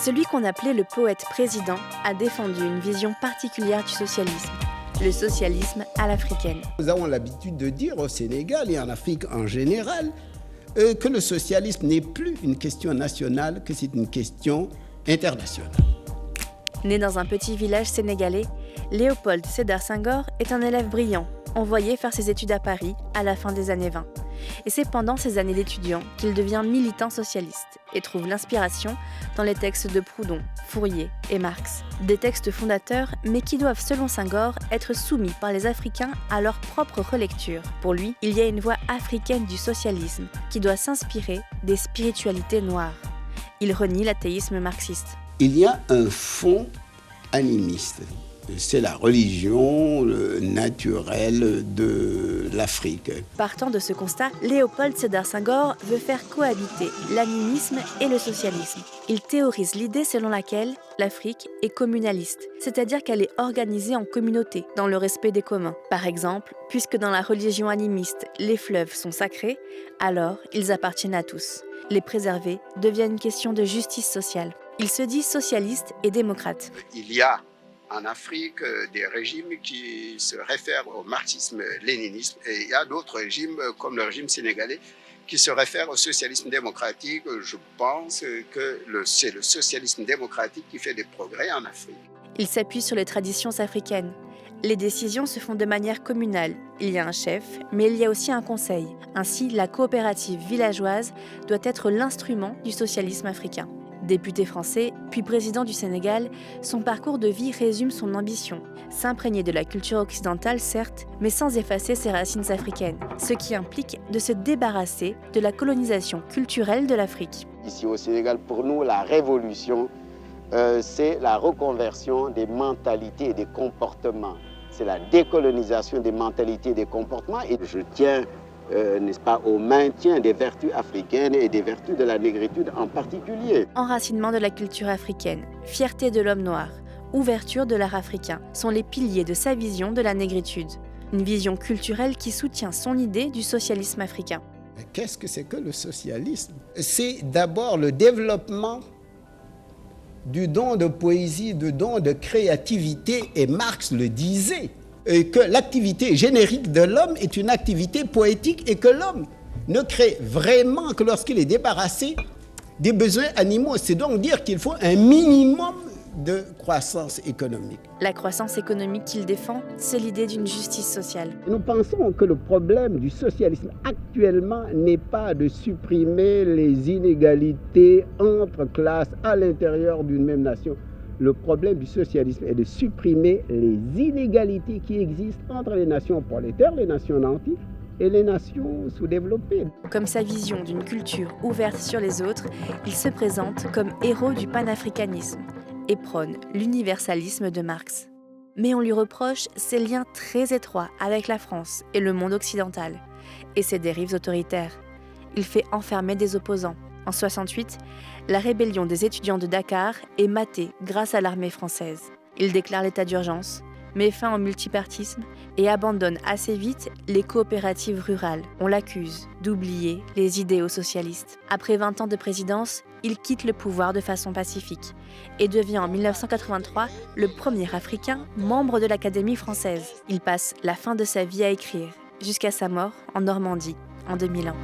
Celui qu'on appelait le poète président a défendu une vision particulière du socialisme, le socialisme à l'africaine. Nous avons l'habitude de dire au Sénégal et en Afrique en général que le socialisme n'est plus une question nationale, que c'est une question internationale. Né dans un petit village sénégalais, Léopold Sédar Senghor est un élève brillant, envoyé faire ses études à Paris à la fin des années 20. Et c'est pendant ses années d'étudiant qu'il devient militant socialiste et trouve l'inspiration dans les textes de Proudhon, Fourier et Marx. Des textes fondateurs, mais qui doivent, selon Senghor, être soumis par les Africains à leur propre relecture. Pour lui, il y a une voie africaine du socialisme qui doit s'inspirer des spiritualités noires. Il renie l'athéisme marxiste. Il y a un fond animiste. C'est la religion naturelle de l'Afrique. Partant de ce constat, Léopold Sédar Senghor veut faire cohabiter l'animisme et le socialisme. Il théorise l'idée selon laquelle l'Afrique est communaliste, c'est-à-dire qu'elle est organisée en communautés, dans le respect des communs. Par exemple, puisque dans la religion animiste, les fleuves sont sacrés, alors ils appartiennent à tous. Les préserver devient une question de justice sociale. Il se dit socialiste et démocrate. Il y a en Afrique des régimes qui se réfèrent au marxisme-léninisme et il y a d'autres régimes comme le régime sénégalais qui se réfèrent au socialisme démocratique. Je pense que c'est le socialisme démocratique qui fait des progrès en Afrique. Il s'appuie sur les traditions africaines. Les décisions se font de manière communale. Il y a un chef, mais il y a aussi un conseil. Ainsi, la coopérative villageoise doit être l'instrument du socialisme africain. Député français, puis président du Sénégal, son parcours de vie résume son ambition. S'imprégner de la culture occidentale, certes, mais sans effacer ses racines africaines, ce qui implique de se débarrasser de la colonisation culturelle de l'Afrique. Ici au Sénégal, pour nous, la révolution, c'est la reconversion des mentalités et des comportements. C'est la décolonisation des mentalités et des comportements. Et je tiens n'est-ce pas, au maintien des vertus africaines et des vertus de la négritude en particulier. Enracinement de la culture africaine, fierté de l'homme noir, ouverture de l'art africain sont les piliers de sa vision de la négritude. Une vision culturelle qui soutient son idée du socialisme africain. Qu'est-ce que c'est que le socialisme? C'est d'abord le développement du don de poésie, du don de créativité, et Marx le disait. Que l'activité générique de l'homme est une activité poétique et que l'homme ne crée vraiment que lorsqu'il est débarrassé des besoins animaux. C'est donc dire qu'il faut un minimum de croissance économique. La croissance économique qu'il défend, c'est l'idée d'une justice sociale. Nous pensons que le problème du socialisme actuellement n'est pas de supprimer les inégalités entre classes à l'intérieur d'une même nation. Le problème du socialisme est de supprimer les inégalités qui existent entre les nations prolétaires, les nations nanties et les nations sous-développées. Comme sa vision d'une culture ouverte sur les autres, il se présente comme héros du panafricanisme et prône l'universalisme de Marx. Mais on lui reproche ses liens très étroits avec la France et le monde occidental et ses dérives autoritaires. Il fait enfermer des opposants. En 1968, la rébellion des étudiants de Dakar est matée grâce à l'armée française. Il déclare l'état d'urgence, met fin au multipartisme et abandonne assez vite les coopératives rurales. On l'accuse d'oublier les idéaux socialistes. Après 20 ans de présidence, il quitte le pouvoir de façon pacifique et devient en 1983 le premier Africain membre de l'Académie française. Il passe la fin de sa vie à écrire, jusqu'à sa mort en Normandie en 2001.